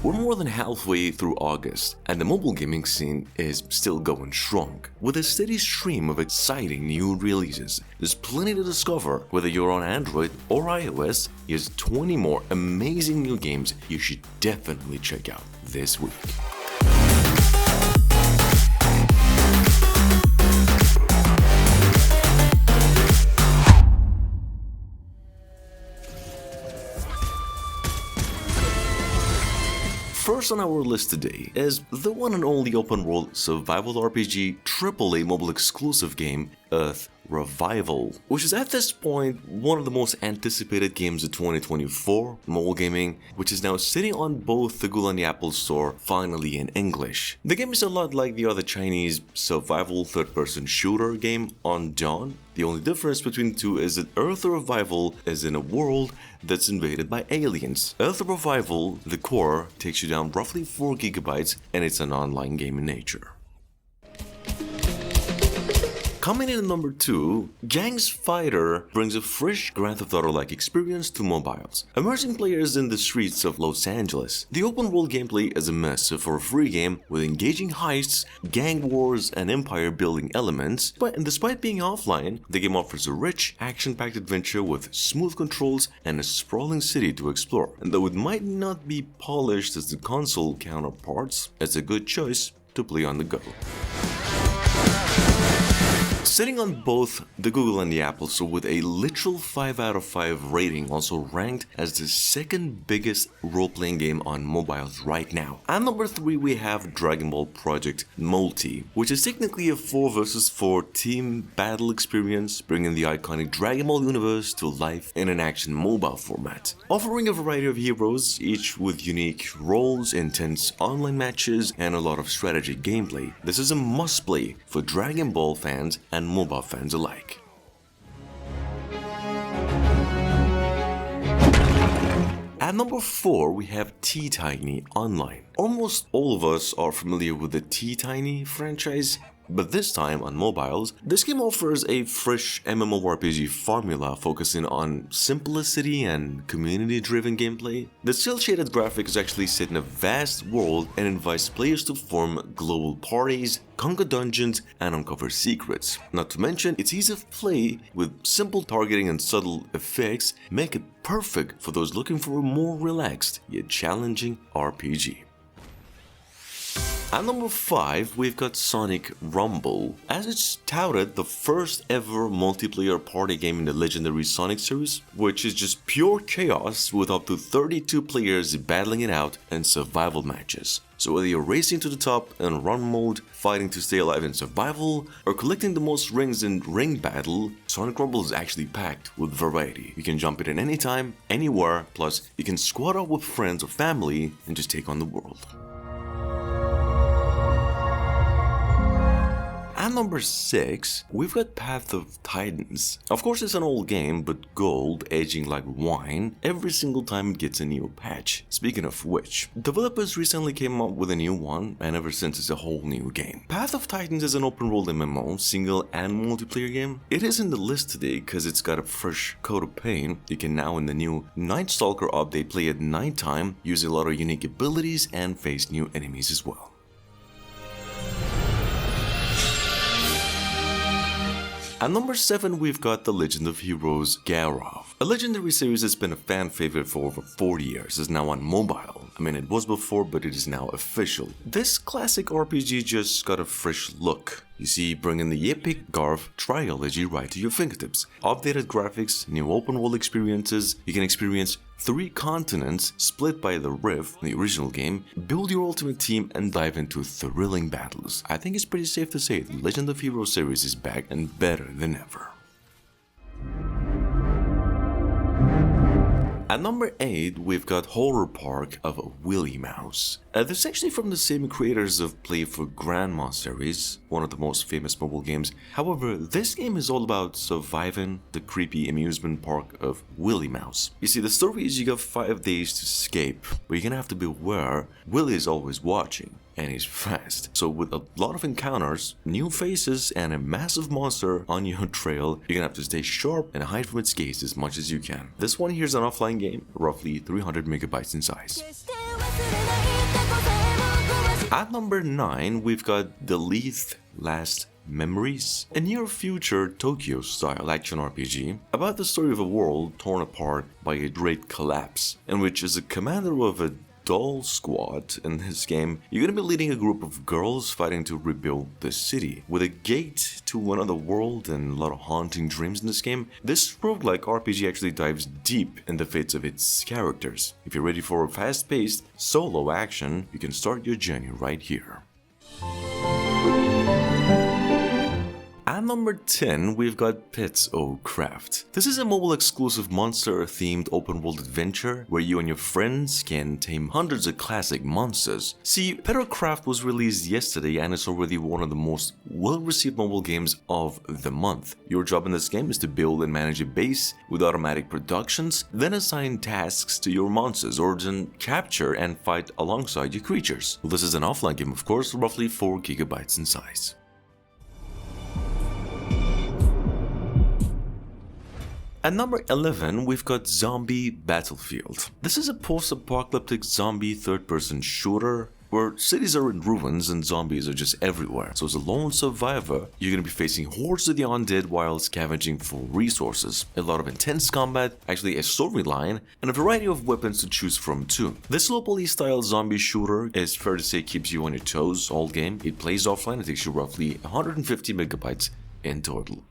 We're more than halfway through August, and the mobile gaming scene is still going strong. With a steady stream of exciting new releases, there's plenty to discover. Whether you're on Android or iOS, here's 20 more amazing new games you should definitely check out this week. First on our list today is the one and only open-world survival RPG AAA mobile exclusive game, Earth Revival, which is at this point one of the most anticipated games of 2024 mobile gaming, which is now sitting on both the Google and the Apple Store, finally in English. The game is a lot like the other Chinese survival third-person shooter game on Dawn. The only difference between the two is that Earth Revival is in a world that's invaded by aliens. Earth Revival, the core, takes you down roughly 4 GB and it's an online game in nature. Coming in at number 2, Gangs Fighter brings a fresh Grand Theft Auto-like experience to mobiles, immersing players in the streets of Los Angeles. The open-world gameplay is a mess for a free game with engaging heists, gang wars, and empire-building elements, but despite being offline, the game offers a rich, action-packed adventure with smooth controls and a sprawling city to explore. And though it might not be polished as the console counterparts, it's a good choice to play on the go. Sitting on both the Google and the Apple Store with a literal 5 out of 5 rating, also ranked as the second biggest role-playing game on mobiles right now. At number 3 we have Dragon Ball Project Multi, which is technically a 4 vs 4 team battle experience, bringing the iconic Dragon Ball universe to life in an action mobile format. Offering a variety of heroes, each with unique roles, intense online matches, and a lot of strategy gameplay, this is a must-play for Dragon Ball fans and mobile fans alike. At number 4 we have T-Tiny Online. Almost all of us are familiar with the T-Tiny franchise, but this time on mobiles, this game offers a fresh MMORPG formula focusing on simplicity and community-driven gameplay. The cel-shaded graphics actually sit in a vast world and invites players to form global parties, conquer dungeons, and uncover secrets. Not to mention, its ease of play with simple targeting and subtle effects make it perfect for those looking for a more relaxed yet challenging RPG. At number 5, we've got Sonic Rumble. As it's touted, the first ever multiplayer party game in the legendary Sonic series, which is just pure chaos with up to 32 players battling it out in survival matches. So whether you're racing to the top in run mode, fighting to stay alive in survival, or collecting the most rings in ring battle, Sonic Rumble is actually packed with variety. You can jump in at any time, anywhere, plus you can squad up with friends or family and just take on the world. At number 6, we've got Path of Titans. Of course it's an old game, but gold, aging like wine, every single time it gets a new patch. Speaking of which, developers recently came up with a new one, and ever since it's a whole new game. Path of Titans is an open-world MMO, single and multiplayer game. It is in the list today because it's got a fresh coat of paint. You can now in the new Night Stalker update play at nighttime, use a lot of unique abilities, and face new enemies as well. At number 7, we've got The Legend of Heroes Gagharv. A legendary series that's been a fan favorite for over 40 years is now on mobile. I mean, it was before, but it is now official. This classic RPG just got a fresh look. You see, bringing the epic Gagharv trilogy right to your fingertips. Updated graphics, new open world experiences, you can experience 3 continents split by the Rift, the original game, build your ultimate team and dive into thrilling battles. I think it's pretty safe to say the Legend of Heroes series is back and better than ever. At number 8, we've got Horror Park of Willie Mouse. This is actually from the same creators of Play for Grandma series, one of the most famous mobile games. However, this game is all about surviving the creepy amusement park of Willie Mouse. You see, the story is you got 5 days to escape, but you're gonna have to be aware Willie is always watching. and he's fast. So with a lot of encounters, new faces, and a massive monster on your trail, you're gonna have to stay sharp and hide from its gaze as much as you can. This one here is an offline game, roughly 300 megabytes in size. At number 9, we've got the Lithe Last Memories, a near-future Tokyo-style action RPG about the story of a world torn apart by a great collapse, in which as a commander of a doll squad in this game, you're gonna be leading a group of girls fighting to rebuild the city. With a gate to another world and a lot of haunting dreams in this game, this roguelike RPG actually dives deep in the fates of its characters. If you're ready for a fast-paced solo action, you can start your journey right here. At number 10, we've got Pets O Craft. This is a mobile-exclusive monster-themed open-world adventure where you and your friends can tame hundreds of classic monsters. See, Pet O Craft was released yesterday and it's already one of the most well-received mobile games of the month. Your job in this game is to build and manage a base with automatic productions, then assign tasks to your monsters or then capture and fight alongside your creatures. Well, this is an offline game, of course, roughly 4 gigabytes in size. At number 11, we've got Zombie Battlefield. This is a post-apocalyptic zombie third-person shooter where cities are in ruins and zombies are just everywhere. So as a lone survivor, you're gonna be facing hordes of the undead while scavenging for resources. A lot of intense combat, actually a storyline, and a variety of weapons to choose from too. This locally styled zombie shooter is fair to say keeps you on your toes all game. It plays offline, it takes you roughly 150 megabytes in total.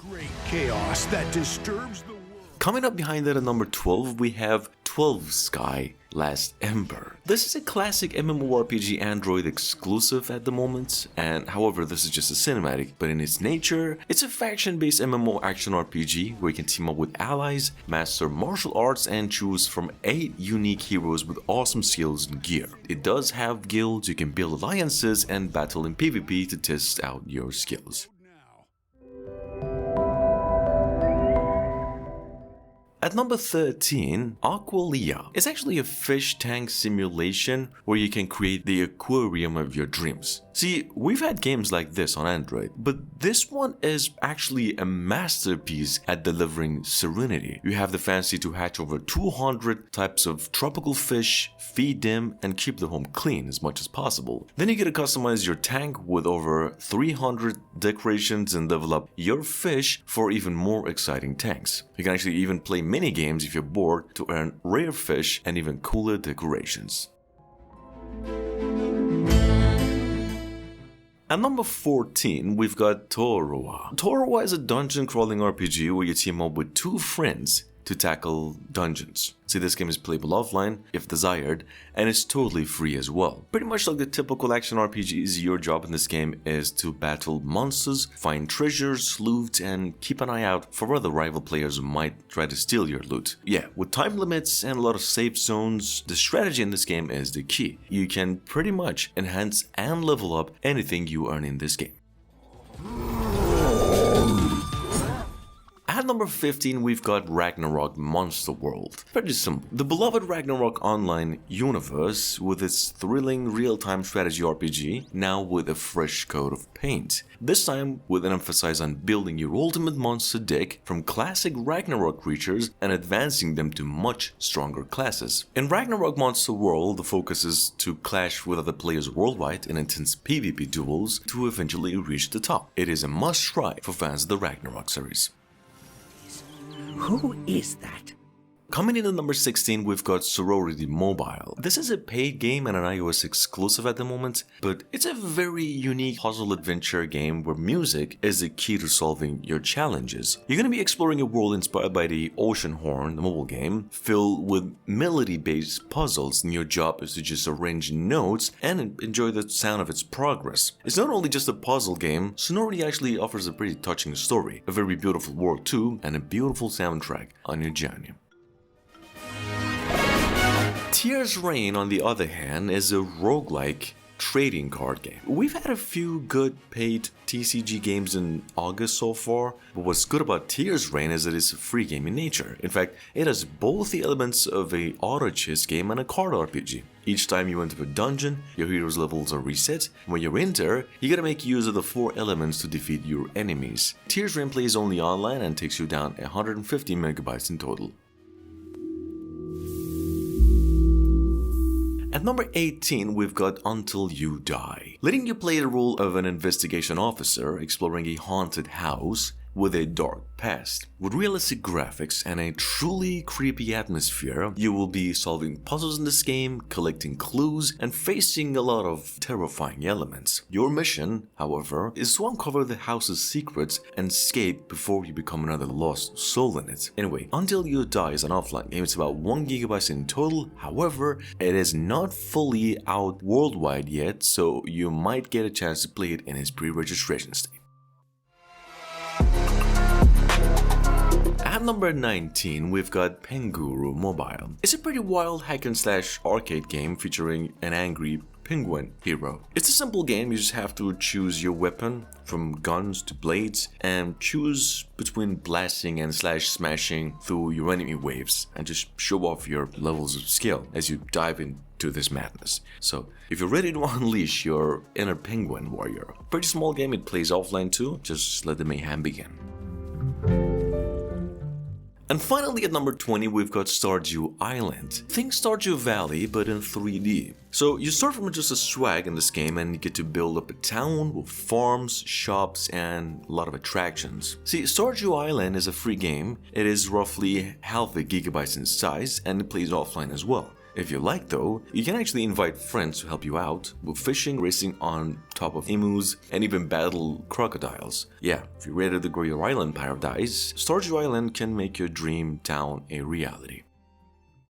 Great chaos that disturbs the world. Coming up behind that at number 12, we have 12 Sky Last Ember. This is a classic MMORPG Android exclusive at the moment, and however this is just a cinematic, but in its nature, it's a faction-based MMO action RPG where you can team up with allies, master martial arts, and choose from 8 unique heroes with awesome skills and gear. It does have guilds, you can build alliances, and battle in PvP to test out your skills. At number 13, Aqualia is actually a fish tank simulation where you can create the aquarium of your dreams. See, we've had games like this on Android, but this one is actually a masterpiece at delivering serenity. You have the fancy to hatch over 200 types of tropical fish, feed them, and keep the home clean as much as possible. Then you get to customize your tank with over 300 decorations and develop your fish for even more exciting tanks. You can actually even play mini games if you're bored to earn rare fish and even cooler decorations. At number 14, we've got Toroa. Toroa is a dungeon crawling RPG where you team up with 2 friends to tackle dungeons. See, this game is playable offline if desired, and it's totally free as well. Pretty much like the typical action RPGs, your job in this game is to battle monsters, find treasures, loot, and keep an eye out for other rival players who might try to steal your loot. Yeah, with time limits and a lot of safe zones, the strategy in this game is the key. You can pretty much enhance and level up anything you earn in this game. At number 15, we've got Ragnarok Monster World. Pretty simple. The beloved Ragnarok Online universe with its thrilling real-time strategy RPG, now with a fresh coat of paint. This time with an emphasis on building your ultimate monster deck from classic Ragnarok creatures and advancing them to much stronger classes. In Ragnarok Monster World, the focus is to clash with other players worldwide in intense PvP duels to eventually reach the top. It is a must-try for fans of the Ragnarok series. Who is that? Coming in at number 16, we've got Sorority Mobile. This is a paid game and an iOS exclusive at the moment, but it's a very unique puzzle adventure game where music is the key to solving your challenges. You're going to be exploring a world inspired by the Ocean Horn, the mobile game, filled with melody-based puzzles, and your job is to just arrange notes and enjoy the sound of its progress. It's not only just a puzzle game, Sonority actually offers a pretty touching story, a very beautiful world too, and a beautiful soundtrack on your journey. Tears Rain, on the other hand, is a roguelike trading card game. We've had a few good paid TCG games in August so far, but what's good about Tears Reign is that it's a free game in nature. In fact, it has both the elements of a auto chess game and a card RPG. Each time you enter a dungeon, your hero's levels are reset. When you enter, you gotta make use of the 4 elements to defeat your enemies. Tears Reign plays only online and takes you down 150 megabytes in total. At number 18, we've got Until You Die, letting you play the role of an investigation officer exploring a haunted house with a dark past. With realistic graphics and a truly creepy atmosphere, you will be solving puzzles in this game, collecting clues, and facing a lot of terrifying elements. Your mission, however, is to uncover the house's secrets and escape before you become another lost soul in it. Anyway, Until You Die is an offline game. It's about 1 GB in total. However, it is not fully out worldwide yet, so you might get a chance to play it in its pre-registration state. At number 19, we've got Penguru Mobile. It's a pretty wild hack-and-slash arcade game featuring an angry penguin hero. It's a simple game. You just have to choose your weapon, from guns to blades, and choose between blasting and smashing through your enemy waves, and just show off your levels of skill as you dive into this madness. So, if you're ready to unleash your inner penguin warrior, pretty small game. It plays offline too. Just let the mayhem begin. And finally, at number 20, we've got Stardew Island. Think Stardew Valley, but in 3D. So you start from just a swag in this game and you get to build up a town with farms, shops, and a lot of attractions. See, Stardew Island is a free game. It is roughly half a gigabyte in size and it plays offline as well. If you like though, you can actually invite friends to help you out with fishing, racing on top of emus, and even battle crocodiles. Yeah, if you're ready to grow your island paradise, Stardew Island can make your dream town a reality.